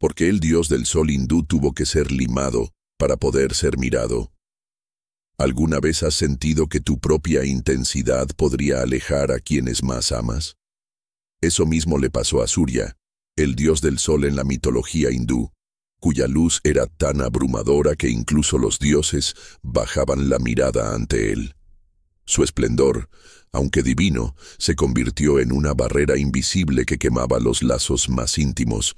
¿Por qué el dios del sol hindú tuvo que ser limado para poder ser mirado? ¿Alguna vez has sentido que tu propia intensidad podría alejar a quienes más amas? Eso mismo le pasó a Surya, el dios del sol en la mitología hindú, cuya luz era tan abrumadora que incluso los dioses bajaban la mirada ante él. Su esplendor, aunque divino, se convirtió en una barrera invisible que quemaba los lazos más íntimos,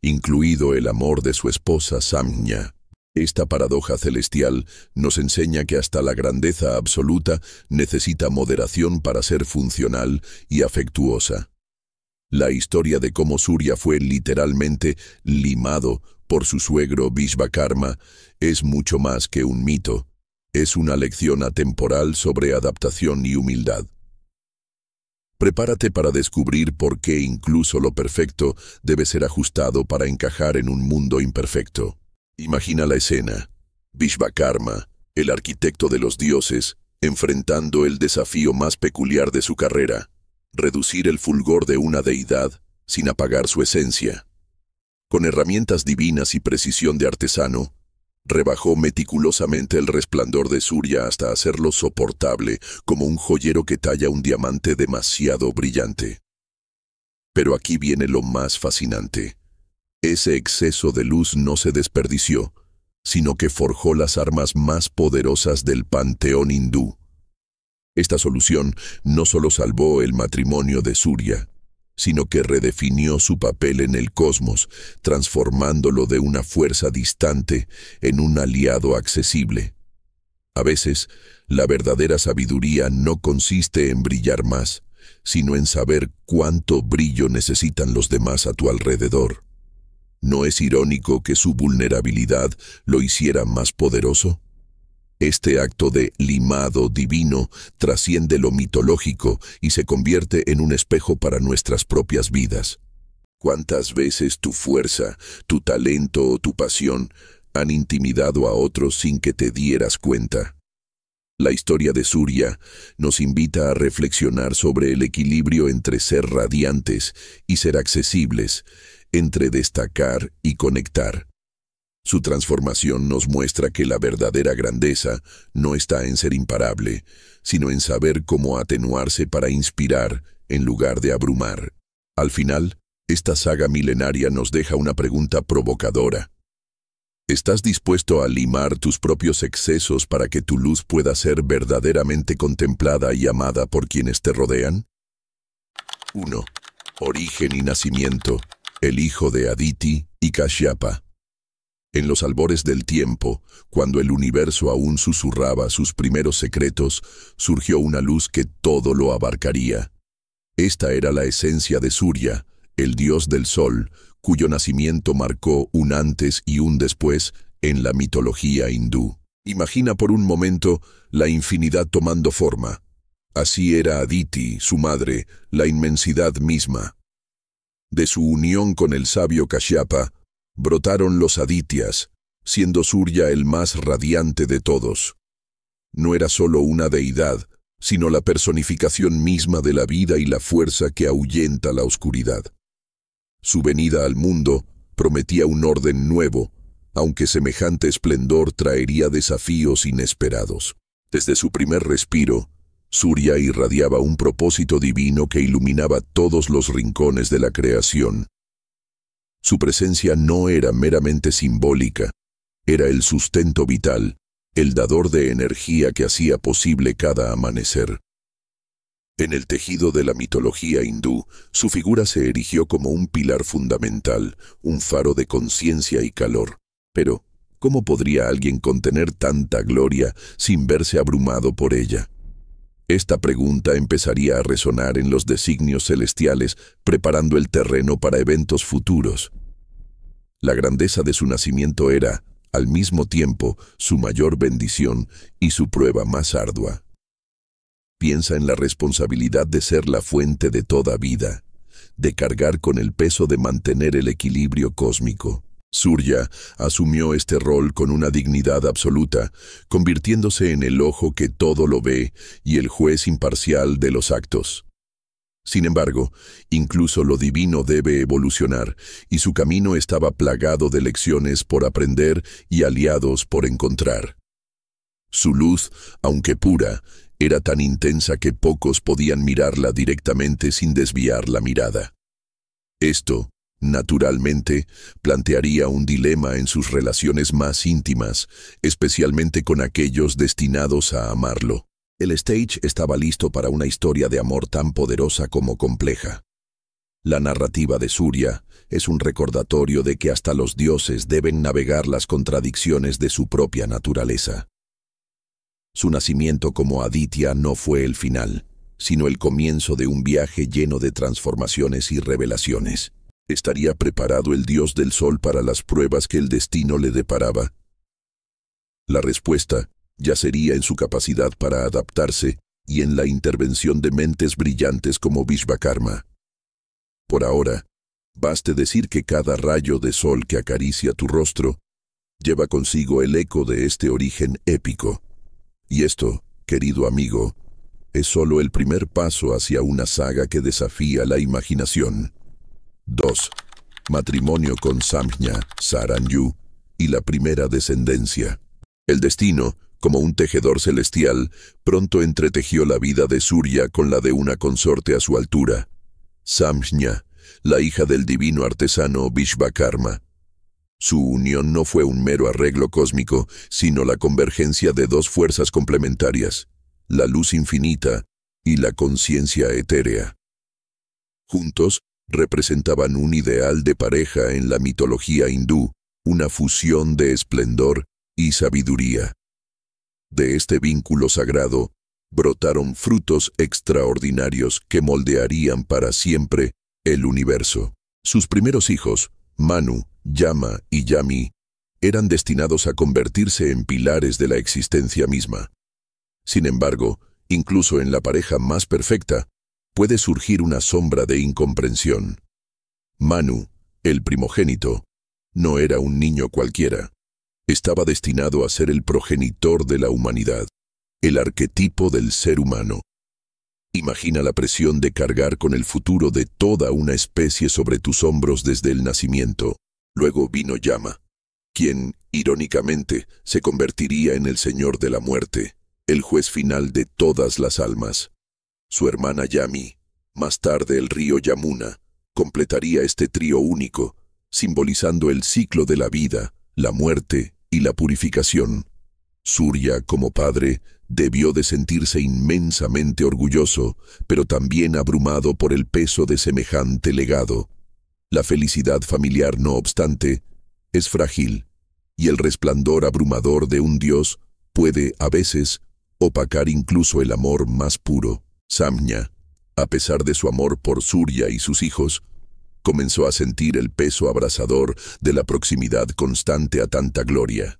incluido el amor de su esposa Samnya. Esta paradoja celestial nos enseña que hasta la grandeza absoluta necesita moderación para ser funcional y afectuosa. La historia de cómo Surya fue literalmente limado por su suegro Vishvakarma es mucho más que un mito. Es una lección atemporal sobre adaptación y humildad. Prepárate para descubrir por qué incluso lo perfecto debe ser ajustado para encajar en un mundo imperfecto. Imagina la escena. Vishvakarma, el arquitecto de los dioses, enfrentando el desafío más peculiar de su carrera: reducir el fulgor de una deidad sin apagar su esencia. Con herramientas divinas y precisión de artesano, rebajó meticulosamente el resplandor de Surya hasta hacerlo soportable, como un joyero que talla un diamante demasiado brillante. Pero aquí viene lo más fascinante. Ese exceso de luz no se desperdició, sino que forjó las armas más poderosas del panteón hindú. Esta solución no solo salvó el matrimonio de Surya, sino que redefinió su papel en el cosmos, transformándolo de una fuerza distante en un aliado accesible. A veces, la verdadera sabiduría no consiste en brillar más, sino en saber cuánto brillo necesitan los demás a tu alrededor. ¿No es irónico que su vulnerabilidad lo hiciera más poderoso? Este acto de limado divino trasciende lo mitológico y se convierte en un espejo para nuestras propias vidas. ¿Cuántas veces tu fuerza, tu talento o tu pasión han intimidado a otros sin que te dieras cuenta? La historia de Surya nos invita a reflexionar sobre el equilibrio entre ser radiantes y ser accesibles, entre destacar y conectar. Su transformación nos muestra que la verdadera grandeza no está en ser imparable, sino en saber cómo atenuarse para inspirar en lugar de abrumar. Al final, esta saga milenaria nos deja una pregunta provocadora. ¿Estás dispuesto a limar tus propios excesos para que tu luz pueda ser verdaderamente contemplada y amada por quienes te rodean? 1. Origen y nacimiento. El hijo de Aditi y Kashyapa. En los albores del tiempo, cuando el universo aún susurraba sus primeros secretos, surgió una luz que todo lo abarcaría. Esta era la esencia de Surya, el dios del sol, cuyo nacimiento marcó un antes y un después en la mitología hindú. Imagina por un momento la infinidad tomando forma. Así era Aditi, su madre, la inmensidad misma. De su unión con el sabio Kashyapa, brotaron los Adityas, siendo Surya el más radiante de todos. No era solo una deidad, sino la personificación misma de la vida y la fuerza que ahuyenta la oscuridad. Su venida al mundo prometía un orden nuevo, aunque semejante esplendor traería desafíos inesperados. Desde su primer respiro, Surya irradiaba un propósito divino que iluminaba todos los rincones de la creación. Su presencia no era meramente simbólica, era el sustento vital, el dador de energía que hacía posible cada amanecer. En el tejido de la mitología hindú, su figura se erigió como un pilar fundamental, un faro de conciencia y calor. Pero, ¿cómo podría alguien contener tanta gloria sin verse abrumado por ella? Esta pregunta empezaría a resonar en los designios celestiales, preparando el terreno para eventos futuros. La grandeza de su nacimiento era, al mismo tiempo, su mayor bendición y su prueba más ardua. Piensa en la responsabilidad de ser la fuente de toda vida, de cargar con el peso de mantener el equilibrio cósmico. Surya asumió este rol con una dignidad absoluta, convirtiéndose en el ojo que todo lo ve y el juez imparcial de los actos. Sin embargo, incluso lo divino debe evolucionar, y su camino estaba plagado de lecciones por aprender y aliados por encontrar. Su luz, aunque pura, era tan intensa que pocos podían mirarla directamente sin desviar la mirada. Esto, naturalmente, plantearía un dilema en sus relaciones más íntimas, especialmente con aquellos destinados a amarlo. El stage estaba listo para una historia de amor tan poderosa como compleja. La narrativa de Surya es un recordatorio de que hasta los dioses deben navegar las contradicciones de su propia naturaleza. Su nacimiento como Aditya no fue el final, sino el comienzo de un viaje lleno de transformaciones y revelaciones. ¿Estaría preparado el dios del sol para las pruebas que el destino le deparaba? La respuesta yacería en su capacidad para adaptarse y en la intervención de mentes brillantes como Vishvakarma. Por ahora, baste decir que cada rayo de sol que acaricia tu rostro lleva consigo el eco de este origen épico. Y esto, querido amigo, es solo el primer paso hacia una saga que desafía la imaginación. 2. Matrimonio con Samjna, Saranyu y la primera descendencia. El destino, como un tejedor celestial, pronto entretejió la vida de Surya con la de una consorte a su altura, Samjna, la hija del divino artesano Vishvakarma. Su unión no fue un mero arreglo cósmico, sino la convergencia de dos fuerzas complementarias, la luz infinita y la conciencia etérea. Juntos, representaban un ideal de pareja en la mitología hindú, una fusión de esplendor y sabiduría. De este vínculo sagrado, brotaron frutos extraordinarios que moldearían para siempre el universo. Sus primeros hijos, Manu, Yama y Yami, eran destinados a convertirse en pilares de la existencia misma. Sin embargo, incluso en la pareja más perfecta, puede surgir una sombra de incomprensión. Manu, el primogénito, no era un niño cualquiera. Estaba destinado a ser el progenitor de la humanidad, el arquetipo del ser humano. Imagina la presión de cargar con el futuro de toda una especie sobre tus hombros desde el nacimiento. Luego vino Yama, quien, irónicamente, se convertiría en el señor de la muerte, el juez final de todas las almas. Su hermana Yami, más tarde el río Yamuna, completaría este trío único, simbolizando el ciclo de la vida, la muerte y la purificación. Surya, como padre, debió de sentirse inmensamente orgulloso, pero también abrumado por el peso de semejante legado. La felicidad familiar, no obstante, es frágil, y el resplandor abrumador de un dios puede, a veces, opacar incluso el amor más puro. Samjna, a pesar de su amor por Surya y sus hijos, comenzó a sentir el peso abrasador de la proximidad constante a tanta gloria.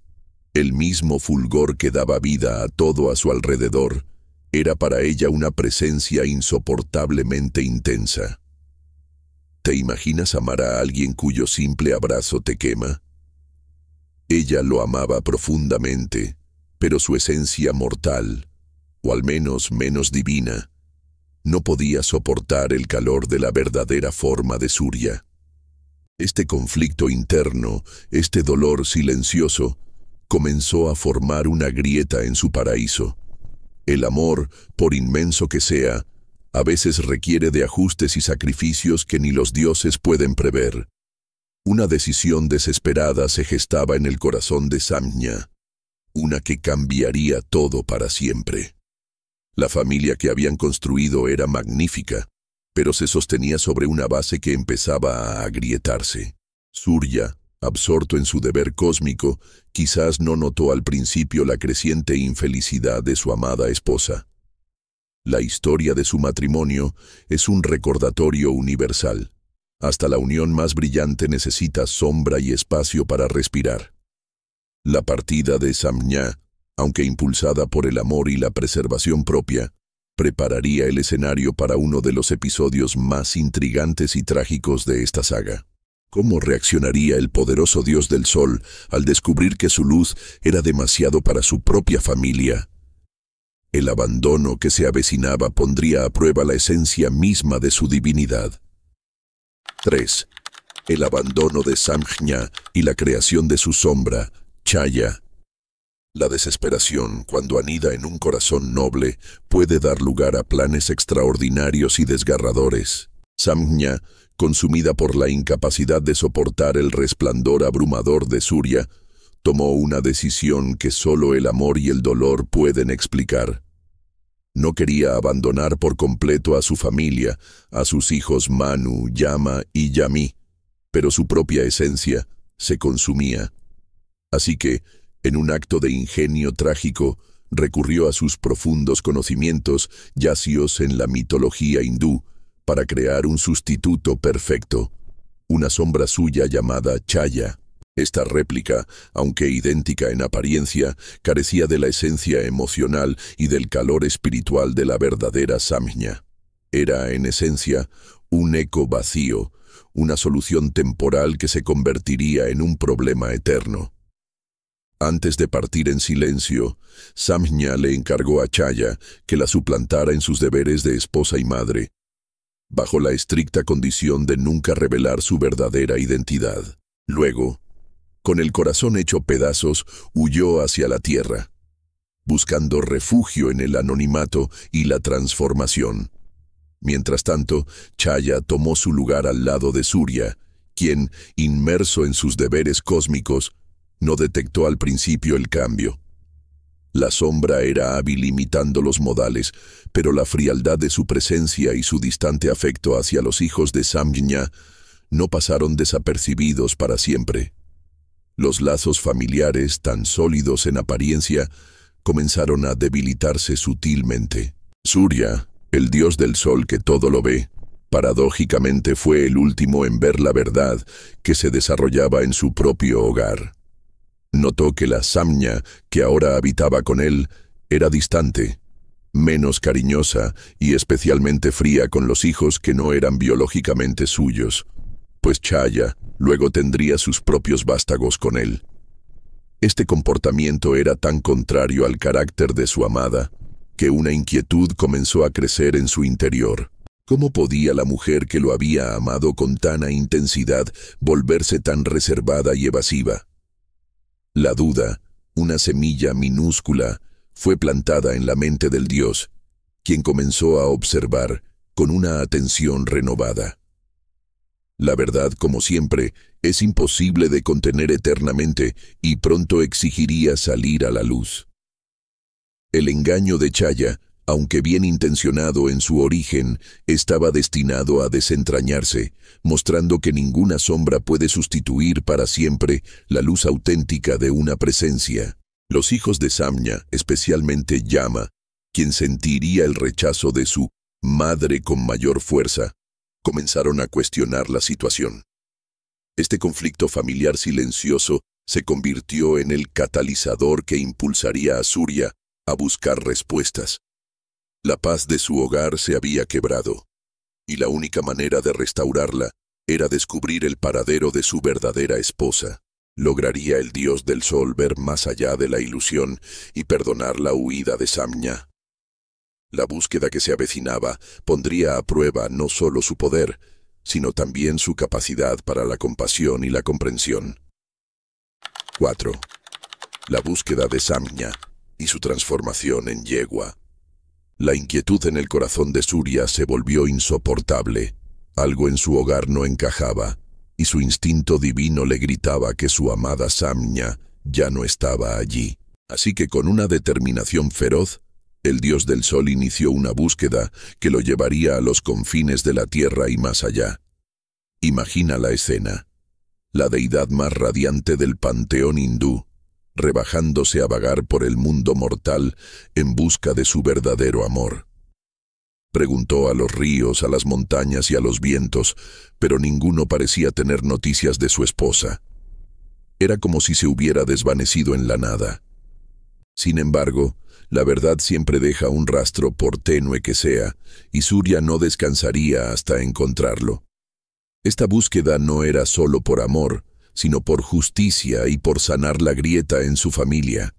El mismo fulgor que daba vida a todo a su alrededor era para ella una presencia insoportablemente intensa. ¿Te imaginas amar a alguien cuyo simple abrazo te quema? Ella lo amaba profundamente, pero su esencia mortal, o al menos menos divina, no podía soportar el calor de la verdadera forma de Surya. Este conflicto interno, este dolor silencioso, comenzó a formar una grieta en su paraíso. El amor, por inmenso que sea, a veces requiere de ajustes y sacrificios que ni los dioses pueden prever. Una decisión desesperada se gestaba en el corazón de Samjna, una que cambiaría todo para siempre. La familia que habían construido era magnífica, pero se sostenía sobre una base que empezaba a agrietarse. Surya, absorto en su deber cósmico, quizás no notó al principio la creciente infelicidad de su amada esposa. La historia de su matrimonio es un recordatorio universal. Hasta la unión más brillante necesita sombra y espacio para respirar. La partida de Samjna, aunque impulsada por el amor y la preservación propia, prepararía el escenario para uno de los episodios más intrigantes y trágicos de esta saga. ¿Cómo reaccionaría el poderoso dios del sol al descubrir que su luz era demasiado para su propia familia? El abandono que se avecinaba pondría a prueba la esencia misma de su divinidad. 3. El abandono de Samjña y la creación de su sombra, Chaya. La desesperación, cuando anida en un corazón noble, puede dar lugar a planes extraordinarios y desgarradores. Samjña, consumida por la incapacidad de soportar el resplandor abrumador de Surya, tomó una decisión que solo el amor y el dolor pueden explicar. No quería abandonar por completo a su familia, a sus hijos Manu, Yama y Yami, pero su propia esencia se consumía. Así que, en un acto de ingenio trágico, recurrió a sus profundos conocimientos yacios en la mitología hindú para crear un sustituto perfecto, una sombra suya llamada Chaya. Esta réplica, aunque idéntica en apariencia, carecía de la esencia emocional y del calor espiritual de la verdadera Samjña. Era, en esencia, un eco vacío, una solución temporal que se convertiría en un problema eterno. Antes de partir en silencio, Samjña le encargó a Chaya que la suplantara en sus deberes de esposa y madre, bajo la estricta condición de nunca revelar su verdadera identidad. Luego, con el corazón hecho pedazos, huyó hacia la tierra, buscando refugio en el anonimato y la transformación. Mientras tanto, Chaya tomó su lugar al lado de Surya, quien, inmerso en sus deberes cósmicos, no detectó al principio el cambio. La sombra era hábil imitando los modales, pero la frialdad de su presencia y su distante afecto hacia los hijos de Samjña no pasaron desapercibidos para siempre. Los lazos familiares, tan sólidos en apariencia, comenzaron a debilitarse sutilmente. Surya, el dios del sol que todo lo ve, paradójicamente fue el último en ver la verdad que se desarrollaba en su propio hogar. Notó que la Samjña, que ahora habitaba con él, era distante, menos cariñosa y especialmente fría con los hijos que no eran biológicamente suyos, pues Chaya luego tendría sus propios vástagos con él. Este comportamiento era tan contrario al carácter de su amada, que una inquietud comenzó a crecer en su interior. ¿Cómo podía la mujer que lo había amado con tanta intensidad volverse tan reservada y evasiva? La duda, una semilla minúscula, fue plantada en la mente del dios, quien comenzó a observar con una atención renovada. La verdad, como siempre, es imposible de contener eternamente y pronto exigiría salir a la luz. El engaño de Chaya, aunque bien intencionado en su origen, estaba destinado a desentrañarse, mostrando que ninguna sombra puede sustituir para siempre la luz auténtica de una presencia. Los hijos de Samjña, especialmente Yama, quien sentiría el rechazo de su madre con mayor fuerza, comenzaron a cuestionar la situación. Este conflicto familiar silencioso se convirtió en el catalizador que impulsaría a Surya a buscar respuestas. La paz de su hogar se había quebrado, y la única manera de restaurarla era descubrir el paradero de su verdadera esposa. ¿Lograría el dios del sol ver más allá de la ilusión y perdonar la huida de Samjña? La búsqueda que se avecinaba pondría a prueba no solo su poder, sino también su capacidad para la compasión y la comprensión. 4. La búsqueda de Samjña y su transformación en yegua. La inquietud en el corazón de Surya se volvió insoportable. Algo en su hogar no encajaba, y su instinto divino le gritaba que su amada Samjña ya no estaba allí. Así que con una determinación feroz, el dios del sol inició una búsqueda que lo llevaría a los confines de la tierra y más allá. Imagina la escena. La deidad más radiante del panteón hindú, rebajándose a vagar por el mundo mortal en busca de su verdadero amor. Preguntó a los ríos, a las montañas y a los vientos, pero ninguno parecía tener noticias de su esposa. Era como si se hubiera desvanecido en la nada. Sin embargo, la verdad siempre deja un rastro por tenue que sea, y Surya no descansaría hasta encontrarlo. Esta búsqueda no era solo por amor, sino por justicia y por sanar la grieta en su familia.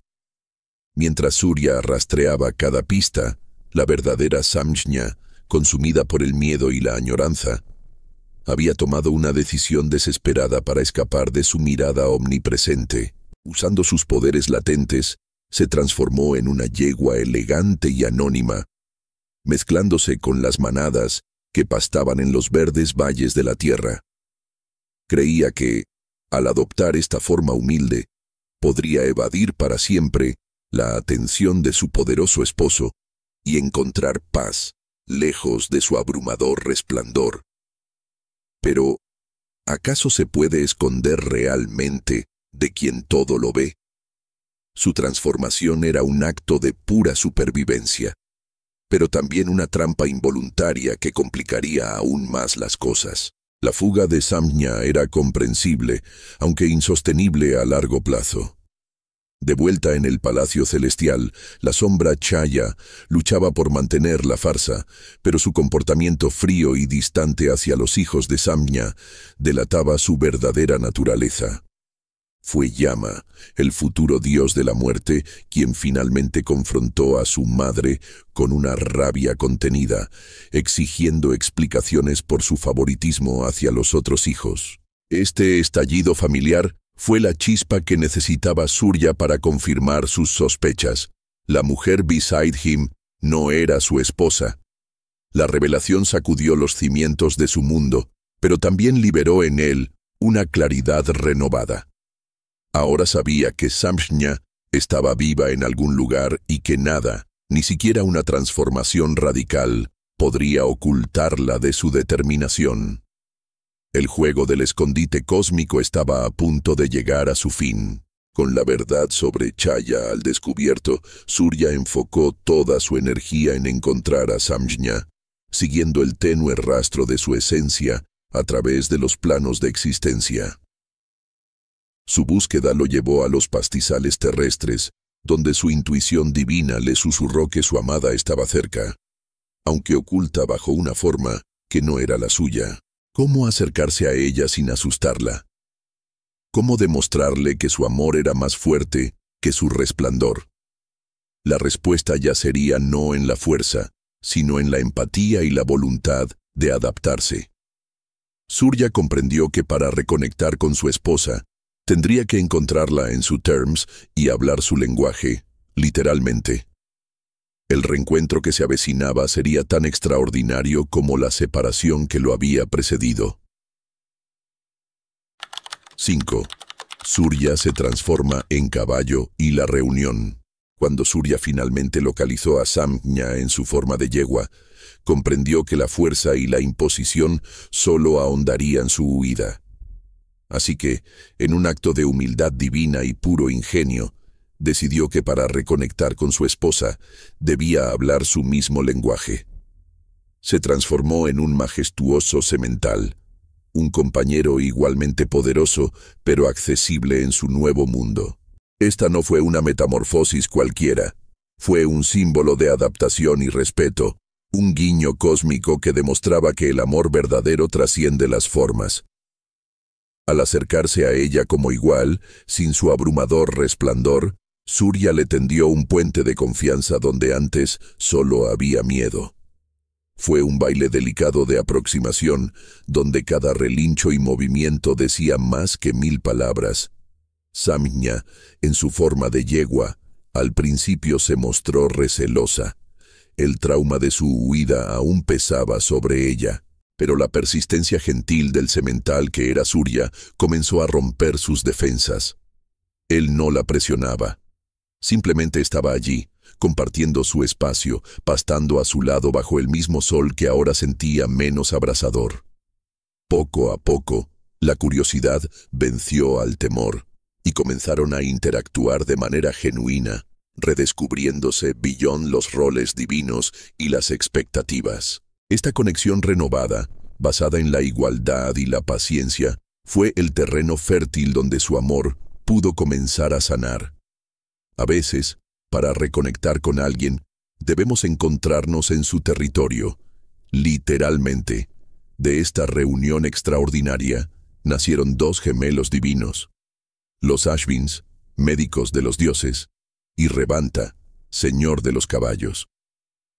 Mientras Surya rastreaba cada pista, la verdadera Samjna, consumida por el miedo y la añoranza, había tomado una decisión desesperada para escapar de su mirada omnipresente. Usando sus poderes latentes, se transformó en una yegua elegante y anónima, mezclándose con las manadas que pastaban en los verdes valles de la tierra. Creía que, al adoptar esta forma humilde, podría evadir para siempre la atención de su poderoso esposo y encontrar paz lejos de su abrumador resplandor. Pero, ¿acaso se puede esconder realmente de quien todo lo ve? Su transformación era un acto de pura supervivencia, pero también una trampa involuntaria que complicaría aún más las cosas. La fuga de Samjna era comprensible, aunque insostenible a largo plazo. De vuelta en el Palacio Celestial, la sombra Chaya luchaba por mantener la farsa, pero su comportamiento frío y distante hacia los hijos de Samjna delataba su verdadera naturaleza. Fue Yama, el futuro dios de la muerte, quien finalmente confrontó a su madre con una rabia contenida, exigiendo explicaciones por su favoritismo hacia los otros hijos. Este estallido familiar fue la chispa que necesitaba Surya para confirmar sus sospechas. La mujer beside him no era su esposa. La revelación sacudió los cimientos de su mundo, pero también liberó en él una claridad renovada. Ahora sabía que Samjna estaba viva en algún lugar y que nada, ni siquiera una transformación radical, podría ocultarla de su determinación. El juego del escondite cósmico estaba a punto de llegar a su fin. Con la verdad sobre Chaya al descubierto, Surya enfocó toda su energía en encontrar a Samjna, siguiendo el tenue rastro de su esencia a través de los planos de existencia. Su búsqueda lo llevó a los pastizales terrestres, donde su intuición divina le susurró que su amada estaba cerca, aunque oculta bajo una forma que no era la suya. ¿Cómo acercarse a ella sin asustarla? ¿Cómo demostrarle que su amor era más fuerte que su resplandor? La respuesta yacería no en la fuerza, sino en la empatía y la voluntad de adaptarse. Surya comprendió que para reconectar con su esposa, tendría que encontrarla en su terms y hablar su lenguaje, literalmente. El reencuentro que se avecinaba sería tan extraordinario como la separación que lo había precedido. 5. Surya se transforma en caballo y la reunión. Cuando Surya finalmente localizó a Samjna en su forma de yegua, comprendió que la fuerza y la imposición solo ahondarían su huida. Así que, en un acto de humildad divina y puro ingenio, decidió que para reconectar con su esposa, debía hablar su mismo lenguaje. Se transformó en un majestuoso semental, un compañero igualmente poderoso, pero accesible en su nuevo mundo. Esta no fue una metamorfosis cualquiera, fue un símbolo de adaptación y respeto, un guiño cósmico que demostraba que el amor verdadero trasciende las formas. Al acercarse a ella como igual, sin su abrumador resplandor, Surya le tendió un puente de confianza donde antes solo había miedo. Fue un baile delicado de aproximación, donde cada relincho y movimiento decía más que 1000 palabras. Samjna, en su forma de yegua, al principio se mostró recelosa. El trauma de su huida aún pesaba sobre ella, pero la persistencia gentil del semental que era Surya comenzó a romper sus defensas. Él no la presionaba. Simplemente estaba allí, compartiendo su espacio, pastando a su lado bajo el mismo sol que ahora sentía menos abrasador. Poco a poco, la curiosidad venció al temor, y comenzaron a interactuar de manera genuina, redescubriéndose beyond los roles divinos y las expectativas. Esta conexión renovada, basada en la igualdad y la paciencia, fue el terreno fértil donde su amor pudo comenzar a sanar. A veces, para reconectar con alguien, debemos encontrarnos en su territorio. Literalmente, de esta reunión extraordinaria, nacieron 2 gemelos divinos. Los Ashvins, médicos de los dioses, y Revanta, señor de los caballos.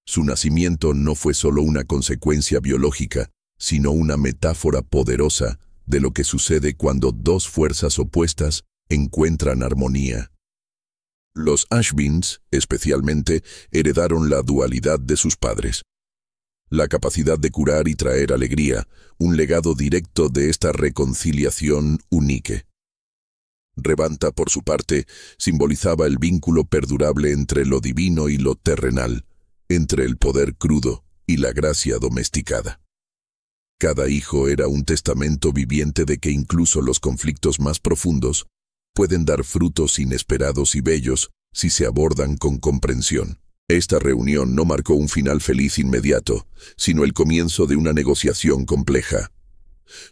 Su nacimiento no fue solo una consecuencia biológica, sino una metáfora poderosa de lo que sucede cuando dos fuerzas opuestas encuentran armonía. Los Ashvins, especialmente, heredaron la dualidad de sus padres. La capacidad de curar y traer alegría, un legado directo de esta reconciliación unique. Revanta, por su parte, simbolizaba el vínculo perdurable entre lo divino y lo terrenal, entre el poder crudo y la gracia domesticada. Cada hijo era un testamento viviente de que incluso los conflictos más profundos pueden dar frutos inesperados y bellos si se abordan con comprensión. Esta reunión no marcó un final feliz inmediato, sino el comienzo de una negociación compleja.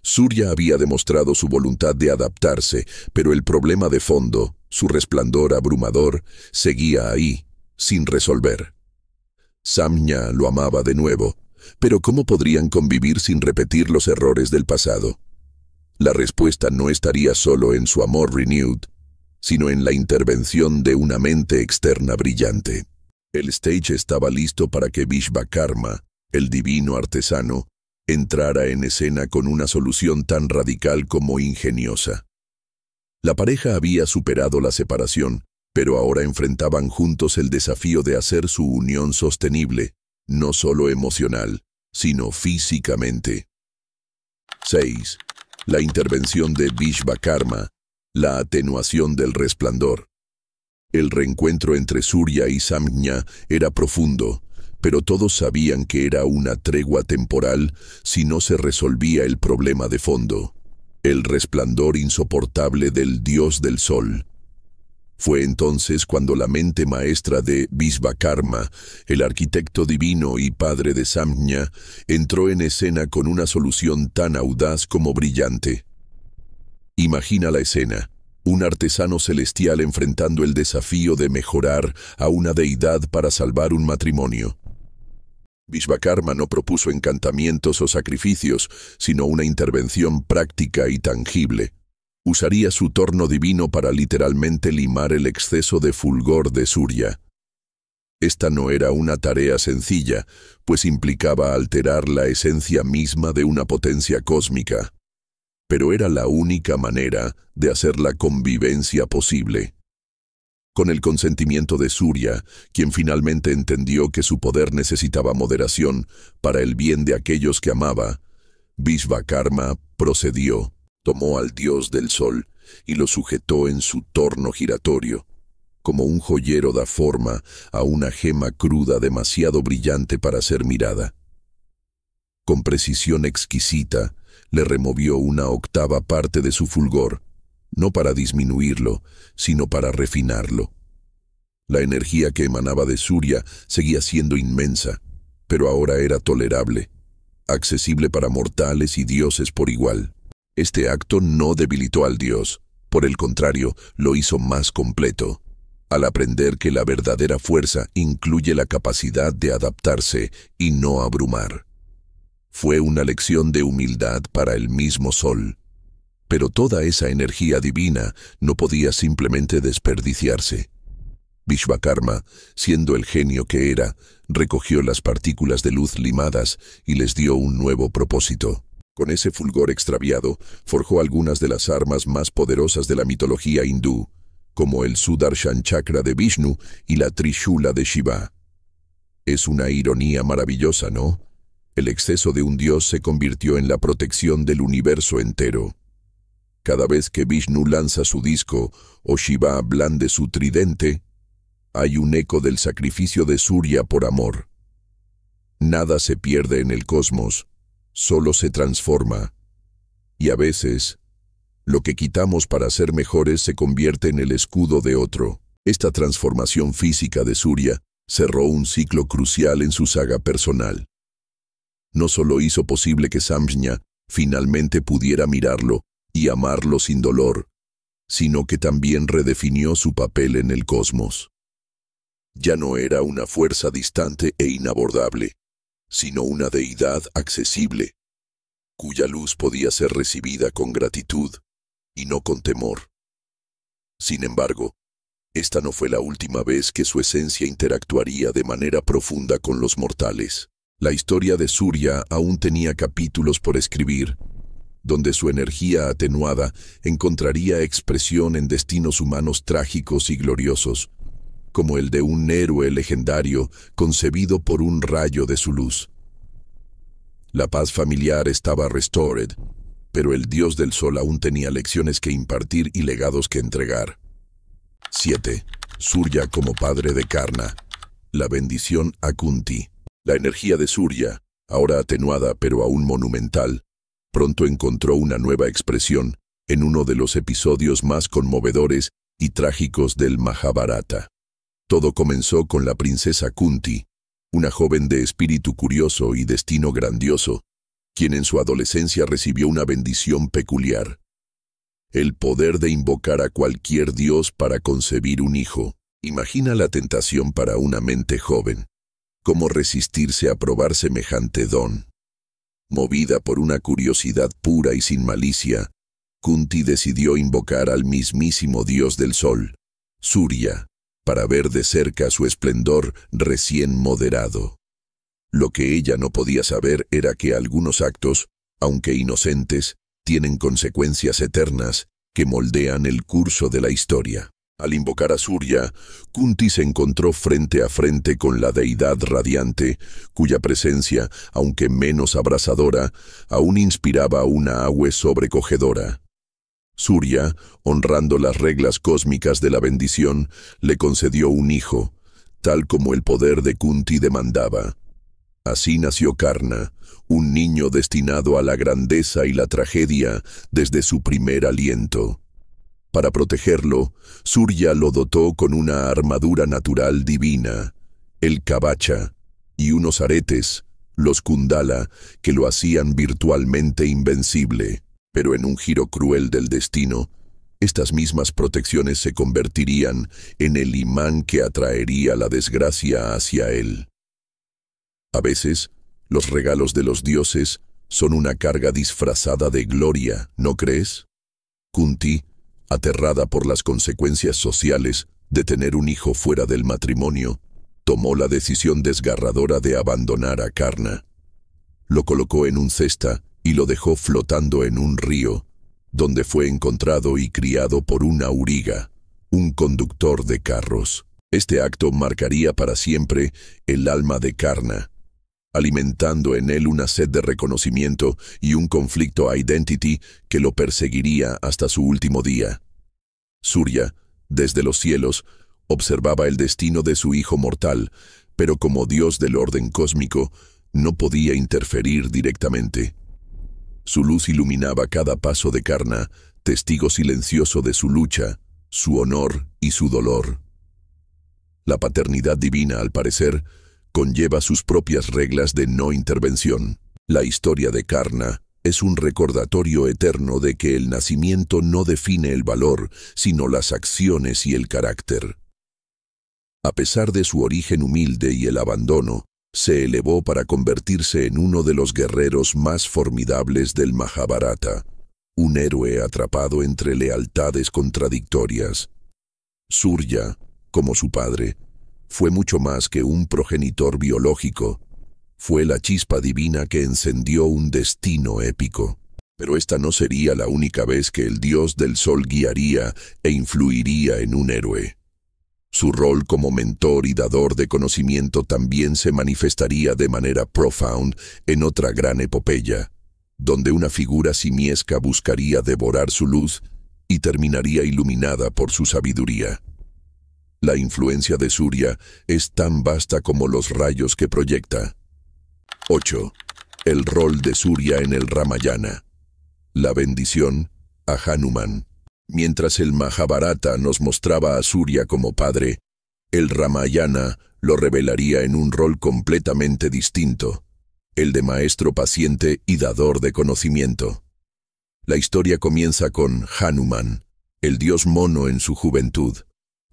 Surya había demostrado su voluntad de adaptarse, pero el problema de fondo, su resplandor abrumador, seguía ahí, sin resolver. Samña lo amaba de nuevo, pero ¿cómo podrían convivir sin repetir los errores del pasado? La respuesta no estaría solo en su amor renewed, sino en la intervención de una mente externa brillante. El stage estaba listo para que Vishvakarma, el divino artesano, entrara en escena con una solución tan radical como ingeniosa. La pareja había superado la separación, pero ahora enfrentaban juntos el desafío de hacer su unión sostenible, no solo emocional, sino físicamente. 6. La intervención de Vishvakarma, la atenuación del resplandor. El reencuentro entre Surya y Samña era profundo, pero todos sabían que era una tregua temporal si no se resolvía el problema de fondo, el resplandor insoportable del dios del sol. Fue entonces cuando la mente maestra de Vishvakarma, el arquitecto divino y padre de Samña, entró en escena con una solución tan audaz como brillante. Imagina la escena. Un artesano celestial enfrentando el desafío de mejorar a una deidad para salvar un matrimonio. Vishvakarma no propuso encantamientos o sacrificios, sino una intervención práctica y tangible. Usaría su torno divino para literalmente limar el exceso de fulgor de Surya. Esta no era una tarea sencilla, pues implicaba alterar la esencia misma de una potencia cósmica. Pero era la única manera de hacer la convivencia posible. Con el consentimiento de Surya, quien finalmente entendió que su poder necesitaba moderación para el bien de aquellos que amaba, Vishvakarma procedió, tomó al dios del sol y lo sujetó en su torno giratorio, como un joyero da forma a una gema cruda demasiado brillante para ser mirada. Con precisión exquisita, le removió una octava parte de su fulgor, no para disminuirlo, sino para refinarlo. La energía que emanaba de Surya seguía siendo inmensa, pero ahora era tolerable, accesible para mortales y dioses por igual. Este acto no debilitó al dios, por el contrario, lo hizo más completo, al aprender que la verdadera fuerza incluye la capacidad de adaptarse y no abrumar. Fue una lección de humildad para el mismo sol. Pero toda esa energía divina no podía simplemente desperdiciarse. Vishvakarma, siendo el genio que era, recogió las partículas de luz limadas y les dio un nuevo propósito. Con ese fulgor extraviado, forjó algunas de las armas más poderosas de la mitología hindú, como el Sudarshan Chakra de Vishnu y la Trishula de Shiva. Es una ironía maravillosa, ¿no? El exceso de un dios se convirtió en la protección del universo entero. Cada vez que Vishnu lanza su disco o Shiva blande su tridente, hay un eco del sacrificio de Surya por amor. Nada se pierde en el cosmos, solo se transforma. Y a veces, lo que quitamos para ser mejores se convierte en el escudo de otro. Esta transformación física de Surya cerró un ciclo crucial en su saga personal. No solo hizo posible que Samña finalmente pudiera mirarlo y amarlo sin dolor, sino que también redefinió su papel en el cosmos. Ya no era una fuerza distante e inabordable, sino una deidad accesible, cuya luz podía ser recibida con gratitud y no con temor. Sin embargo, Esta no fue la última vez que su esencia interactuaría de manera profunda con los mortales. La historia de Surya aún tenía capítulos por escribir, donde su energía atenuada encontraría expresión en destinos humanos trágicos y gloriosos, como el de un héroe legendario concebido por un rayo de su luz. La paz familiar estaba restored, pero el dios del sol aún tenía lecciones que impartir y legados que entregar. 7. Surya como padre de Karna. La bendición a Kunti. La energía de Surya, ahora atenuada pero aún monumental, pronto encontró una nueva expresión en uno de los episodios más conmovedores y trágicos del Mahabharata. Todo comenzó con la princesa Kunti, una joven de espíritu curioso y destino grandioso, quien en su adolescencia recibió una bendición peculiar: el poder de invocar a cualquier dios para concebir un hijo. Imagina la tentación para una mente joven. ¿Cómo resistirse a probar semejante don? Movida por una curiosidad pura y sin malicia, Kunti decidió invocar al mismísimo dios del sol, Surya, para ver de cerca su esplendor recién moderado. Lo que ella no podía saber era que algunos actos, aunque inocentes, tienen consecuencias eternas que moldean el curso de la historia. Al invocar a Surya, Kunti se encontró frente a frente con la deidad radiante, cuya presencia, aunque menos abrasadora, aún inspiraba una ahue sobrecogedora. Surya, honrando las reglas cósmicas de la bendición, le concedió un hijo, tal como el poder de Kunti demandaba. Así nació Karna, un niño destinado a la grandeza y la tragedia desde su primer aliento. Para protegerlo, Surya lo dotó con una armadura natural divina, el Kavacha, y unos aretes, los Kundala, que lo hacían virtualmente invencible. Pero en un giro cruel del destino, estas mismas protecciones se convertirían en el imán que atraería la desgracia hacia él. A veces, los regalos de los dioses son una carga disfrazada de gloria, ¿no crees? Kunti, aterrada por las consecuencias sociales de tener un hijo fuera del matrimonio, tomó la decisión desgarradora de abandonar a Karna. Lo colocó en un cesta y lo dejó flotando en un río, donde fue encontrado y criado por un auriga, un conductor de carros. Este acto marcaría para siempre el alma de Karna, alimentando en él una sed de reconocimiento y un conflicto identity que lo perseguiría hasta su último día. Surya, desde los cielos, observaba el destino de su hijo mortal, pero como dios del orden cósmico, no podía interferir directamente. Su luz iluminaba cada paso de Karna, testigo silencioso de su lucha, su honor y su dolor. La paternidad divina, al parecer, conlleva sus propias reglas de no intervención. La historia de Karna es un recordatorio eterno de que el nacimiento no define el valor, sino las acciones y el carácter. A pesar de su origen humilde y el abandono, se elevó para convertirse en uno de los guerreros más formidables del Mahabharata, un héroe atrapado entre lealtades contradictorias. Surya, como su padre, fue mucho más que un progenitor biológico. Fue la chispa divina que encendió un destino épico. Pero esta no sería la única vez que el dios del sol guiaría e influiría en un héroe. Su rol como mentor y dador de conocimiento también se manifestaría de manera profound en otra gran epopeya, donde una figura simiesca buscaría devorar su luz y terminaría iluminada por su sabiduría. La influencia de Surya es tan vasta como los rayos que proyecta. 8. El rol de Surya en el Ramayana. La bendición a Hanuman. Mientras el Mahabharata nos mostraba a Surya como padre, el Ramayana lo revelaría en un rol completamente distinto, el de maestro paciente y dador de conocimiento. La historia comienza con Hanuman, el dios mono en su juventud,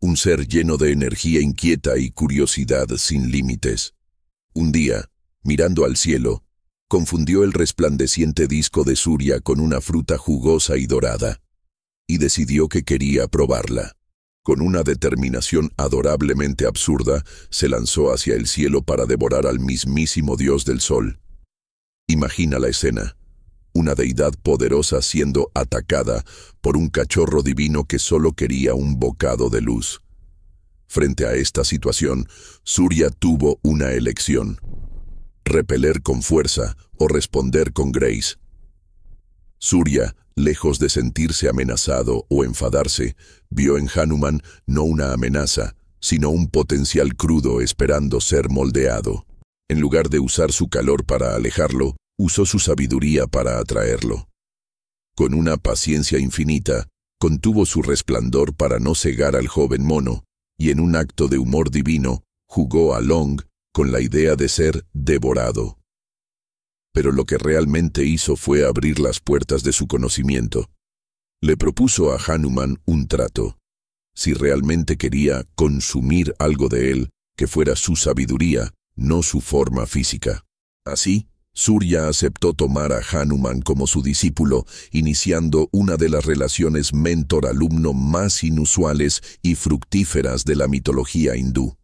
un ser lleno de energía inquieta y curiosidad sin límites. Un día, mirando al cielo, confundió el resplandeciente disco de Surya con una fruta jugosa y dorada, y decidió que quería probarla. Con una determinación adorablemente absurda, se lanzó hacia el cielo para devorar al mismísimo dios del sol. Imagina la escena. Una deidad poderosa siendo atacada por un cachorro divino que solo quería un bocado de luz. Frente a esta situación, Surya tuvo una elección: repeler con fuerza o responder con grace. Surya, lejos de sentirse amenazado o enfadarse, vio en Hanuman no una amenaza, sino un potencial crudo esperando ser moldeado. En lugar de usar su calor para alejarlo, usó su sabiduría para atraerlo. Con una paciencia infinita, contuvo su resplandor para no cegar al joven mono, y en un acto de humor divino, jugó a Long con la idea de ser devorado. Pero lo que realmente hizo fue abrir las puertas de su conocimiento. Le propuso a Hanuman un trato. Si realmente quería consumir algo de él, que fuera su sabiduría, no su forma física. Así, Surya aceptó tomar a Hanuman como su discípulo, iniciando una de las relaciones mentor-alumno más inusuales y fructíferas de la mitología hindú.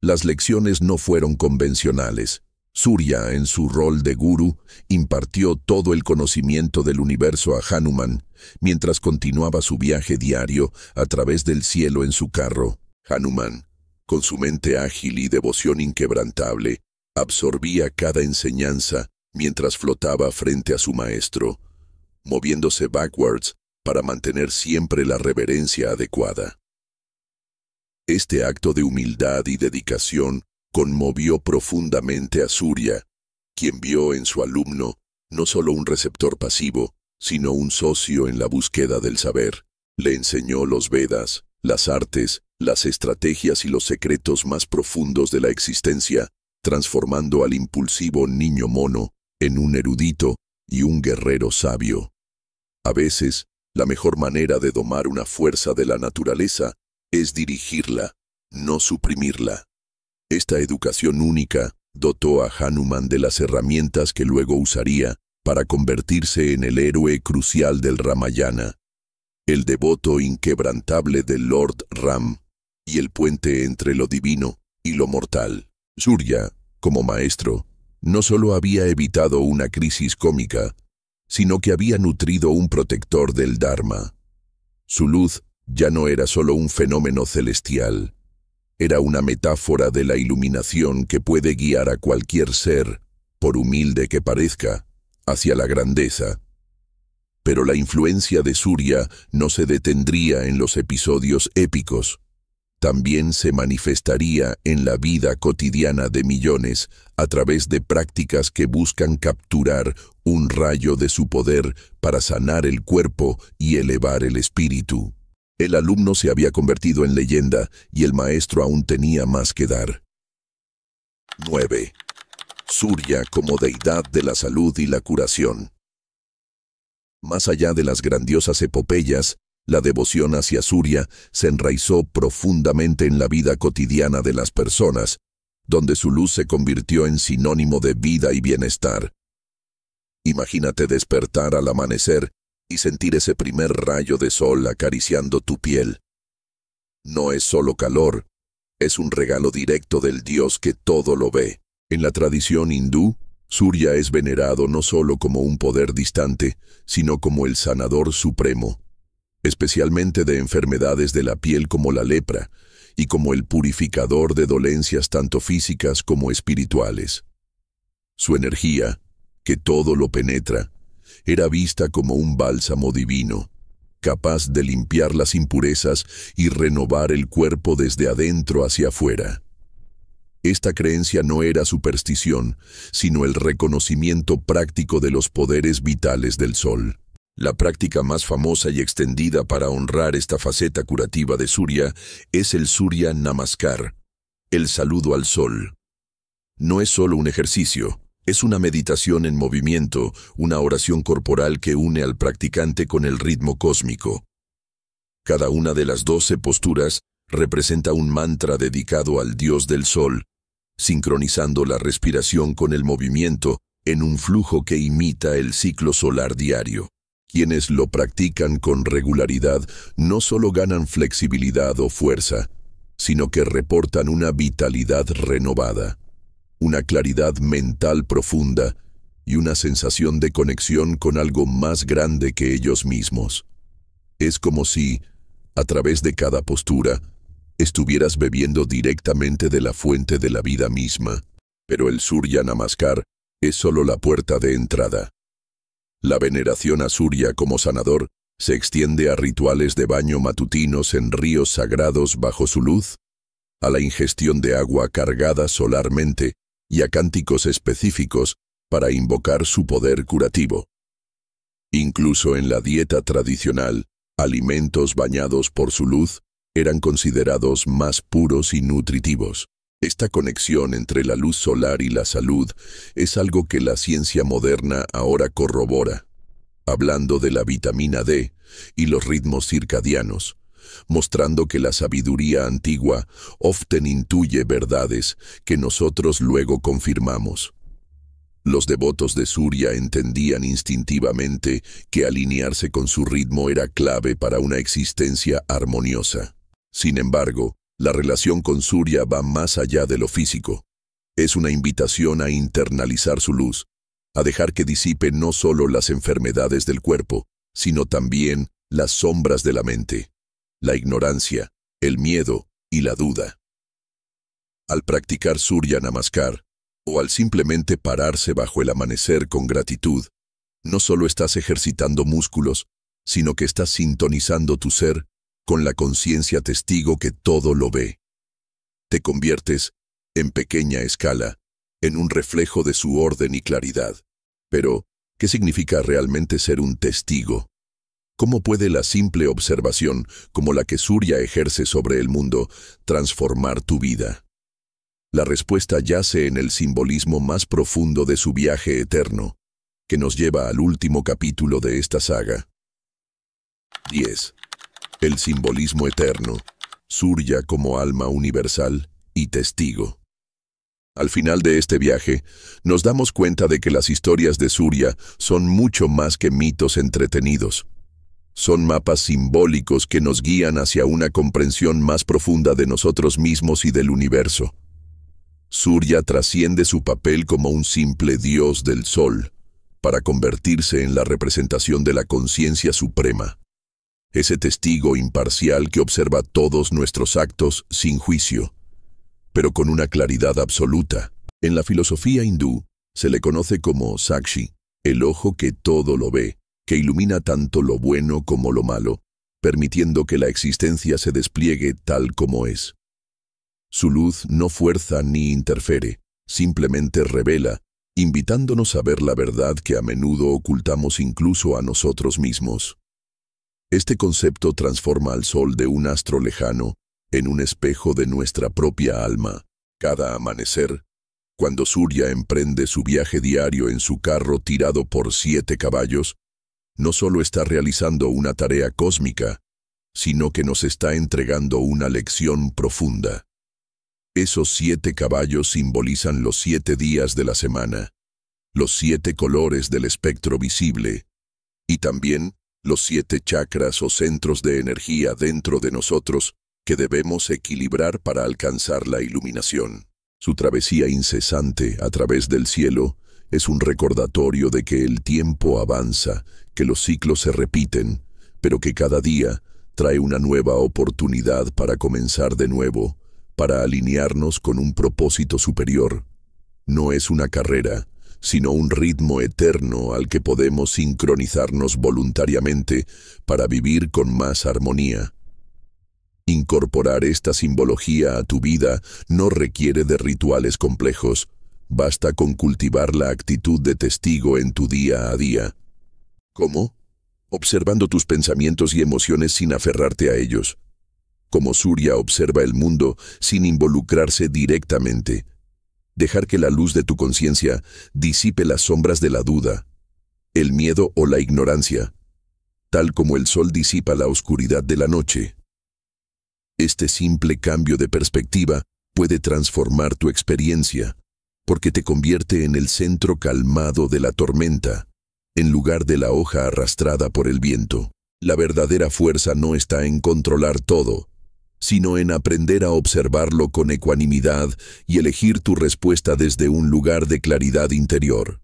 Las lecciones no fueron convencionales. Surya, en su rol de gurú, impartió todo el conocimiento del universo a Hanuman, mientras continuaba su viaje diario a través del cielo en su carro. Hanuman, con su mente ágil y devoción inquebrantable, absorbía cada enseñanza mientras flotaba frente a su maestro, moviéndose backwards para mantener siempre la reverencia adecuada. Este acto de humildad y dedicación conmovió profundamente a Surya, quien vio en su alumno no solo un receptor pasivo, sino un socio en la búsqueda del saber. Le enseñó los Vedas, las artes, las estrategias y los secretos más profundos de la existencia, transformando al impulsivo niño mono en un erudito y un guerrero sabio. A veces, la mejor manera de domar una fuerza de la naturaleza es dirigirla, no suprimirla. Esta educación única dotó a Hanuman de las herramientas que luego usaría para convertirse en el héroe crucial del Ramayana, el devoto inquebrantable del Lord Ram y el puente entre lo divino y lo mortal. Surya, como maestro, no solo había evitado una crisis cómica, sino que había nutrido un protector del Dharma. Su luz ya no era solo un fenómeno celestial, era una metáfora de la iluminación que puede guiar a cualquier ser, por humilde que parezca, hacia la grandeza. Pero la influencia de Surya no se detendría en los episodios épicos. También se manifestaría en la vida cotidiana de millones a través de prácticas que buscan capturar un rayo de su poder para sanar el cuerpo y elevar el espíritu. El alumno se había convertido en leyenda y el maestro aún tenía más que dar. 9. Surya como deidad de la salud y la curación. Más allá de las grandiosas epopeyas, la devoción hacia Surya se enraizó profundamente en la vida cotidiana de las personas, donde su luz se convirtió en sinónimo de vida y bienestar. Imagínate despertar al amanecer y sentir ese primer rayo de sol acariciando tu piel. No es solo calor, es un regalo directo del Dios que todo lo ve. En la tradición hindú, Surya es venerado no solo como un poder distante, sino como el sanador supremo, especialmente de enfermedades de la piel como la lepra, y como el purificador de dolencias tanto físicas como espirituales. Su energía, que todo lo penetra, era vista como un bálsamo divino, capaz de limpiar las impurezas y renovar el cuerpo desde adentro hacia afuera. Esta creencia no era superstición, sino el reconocimiento práctico de los poderes vitales del sol. La práctica más famosa y extendida para honrar esta faceta curativa de Surya es el Surya Namaskar, el saludo al sol. No es solo un ejercicio, es una meditación en movimiento, una oración corporal que une al practicante con el ritmo cósmico. Cada una de las 12 posturas representa un mantra dedicado al dios del sol, sincronizando la respiración con el movimiento en un flujo que imita el ciclo solar diario. Quienes lo practican con regularidad no solo ganan flexibilidad o fuerza, sino que reportan una vitalidad renovada, una claridad mental profunda y una sensación de conexión con algo más grande que ellos mismos. Es como si, a través de cada postura, estuvieras bebiendo directamente de la fuente de la vida misma. Pero el Surya Namaskar es solo la puerta de entrada. La veneración a Surya como sanador se extiende a rituales de baño matutinos en ríos sagrados bajo su luz, a la ingestión de agua cargada solarmente y a cánticos específicos para invocar su poder curativo. Incluso en la dieta tradicional, alimentos bañados por su luz eran considerados más puros y nutritivos. Esta conexión entre la luz solar y la salud es algo que la ciencia moderna ahora corrobora, hablando de la vitamina D y los ritmos circadianos, mostrando que la sabiduría antigua often intuye verdades que nosotros luego confirmamos. Los devotos de Surya entendían instintivamente que alinearse con su ritmo era clave para una existencia armoniosa. Sin embargo, la relación con Surya va más allá de lo físico. Es una invitación a internalizar su luz, a dejar que disipe no solo las enfermedades del cuerpo, sino también las sombras de la mente, la ignorancia, el miedo y la duda. Al practicar Surya Namaskar, o al simplemente pararse bajo el amanecer con gratitud, no solo estás ejercitando músculos, sino que estás sintonizando tu ser con la conciencia testigo que todo lo ve. Te conviertes, en pequeña escala, en un reflejo de su orden y claridad. Pero, ¿qué significa realmente ser un testigo? ¿Cómo puede la simple observación, como la que Surya ejerce sobre el mundo, transformar tu vida? La respuesta yace en el simbolismo más profundo de su viaje eterno, que nos lleva al último capítulo de esta saga. 10. El simbolismo eterno, Surya como alma universal y testigo. Al final de este viaje, nos damos cuenta de que las historias de Surya son mucho más que mitos entretenidos. Son mapas simbólicos que nos guían hacia una comprensión más profunda de nosotros mismos y del universo. Surya trasciende su papel como un simple dios del sol, para convertirse en la representación de la conciencia suprema. Ese testigo imparcial que observa todos nuestros actos sin juicio, pero con una claridad absoluta. En la filosofía hindú se le conoce como Sakshi, el ojo que todo lo ve, que ilumina tanto lo bueno como lo malo, permitiendo que la existencia se despliegue tal como es. Su luz no fuerza ni interfiere, simplemente revela, invitándonos a ver la verdad que a menudo ocultamos incluso a nosotros mismos. Este concepto transforma al sol de un astro lejano en un espejo de nuestra propia alma. Cada amanecer, cuando Surya emprende su viaje diario en su carro tirado por 7 caballos, no solo está realizando una tarea cósmica, sino que nos está entregando una lección profunda. Esos 7 caballos simbolizan los 7 días de la semana, los 7 colores del espectro visible, y también los 7 chakras o centros de energía dentro de nosotros que debemos equilibrar para alcanzar la iluminación. Su travesía incesante a través del cielo es un recordatorio de que el tiempo avanza, que los ciclos se repiten, pero que cada día trae una nueva oportunidad para comenzar de nuevo, para alinearnos con un propósito superior. No es una carrera, sino un ritmo eterno al que podemos sincronizarnos voluntariamente para vivir con más armonía. Incorporar esta simbología a tu vida no requiere de rituales complejos, basta con cultivar la actitud de testigo en tu día a día. ¿Cómo? Observando tus pensamientos y emociones sin aferrarte a ellos. Como Surya observa el mundo sin involucrarse directamente. Dejar que la luz de tu conciencia disipe las sombras de la duda, el miedo o la ignorancia, tal como el sol disipa la oscuridad de la noche. Este simple cambio de perspectiva puede transformar tu experiencia, porque te convierte en el centro calmado de la tormenta, en lugar de la hoja arrastrada por el viento. La verdadera fuerza no está en controlar todo, sino en aprender a observarlo con ecuanimidad y elegir tu respuesta desde un lugar de claridad interior.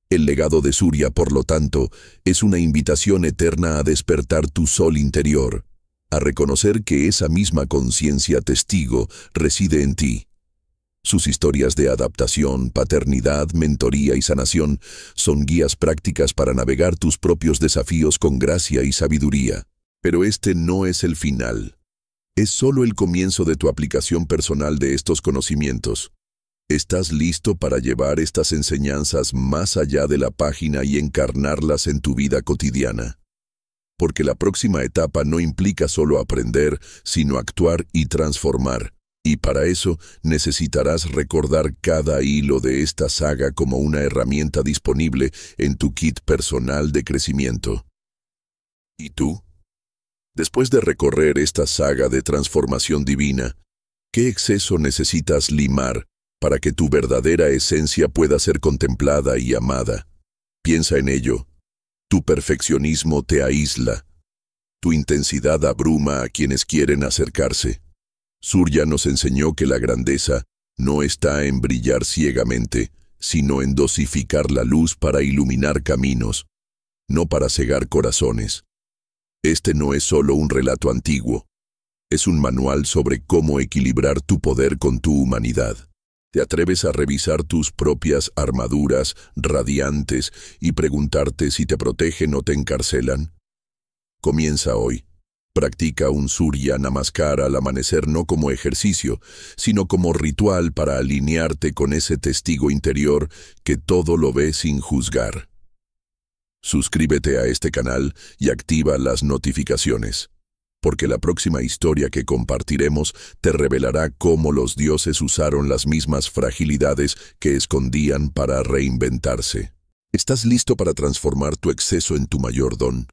El legado de Surya, por lo tanto, es una invitación eterna a despertar tu sol interior, a reconocer que esa misma conciencia testigo reside en ti. Sus historias de adaptación, paternidad, mentoría y sanación son guías prácticas para navegar tus propios desafíos con gracia y sabiduría. Pero este no es el final. Es solo el comienzo de tu aplicación personal de estos conocimientos. ¿Estás listo para llevar estas enseñanzas más allá de la página y encarnarlas en tu vida cotidiana? Porque la próxima etapa no implica solo aprender, sino actuar y transformar. Y para eso necesitarás recordar cada hilo de esta saga como una herramienta disponible en tu kit personal de crecimiento. ¿Y tú? Después de recorrer esta saga de transformación divina, ¿qué exceso necesitas limar para que tu verdadera esencia pueda ser contemplada y amada? Piensa en ello. Tu perfeccionismo te aísla. Tu intensidad abruma a quienes quieren acercarse. Surya nos enseñó que la grandeza no está en brillar ciegamente, sino en dosificar la luz para iluminar caminos, no para cegar corazones. Este no es solo un relato antiguo, es un manual sobre cómo equilibrar tu poder con tu humanidad. ¿Te atreves a revisar tus propias armaduras radiantes y preguntarte si te protegen o te encarcelan? Comienza hoy. Practica un Surya Namaskar al amanecer no como ejercicio, sino como ritual para alinearte con ese testigo interior que todo lo ve sin juzgar. Suscríbete a este canal y activa las notificaciones, porque la próxima historia que compartiremos te revelará cómo los dioses usaron las mismas fragilidades que escondían para reinventarse. ¿Estás listo para transformar tu exceso en tu mayor don?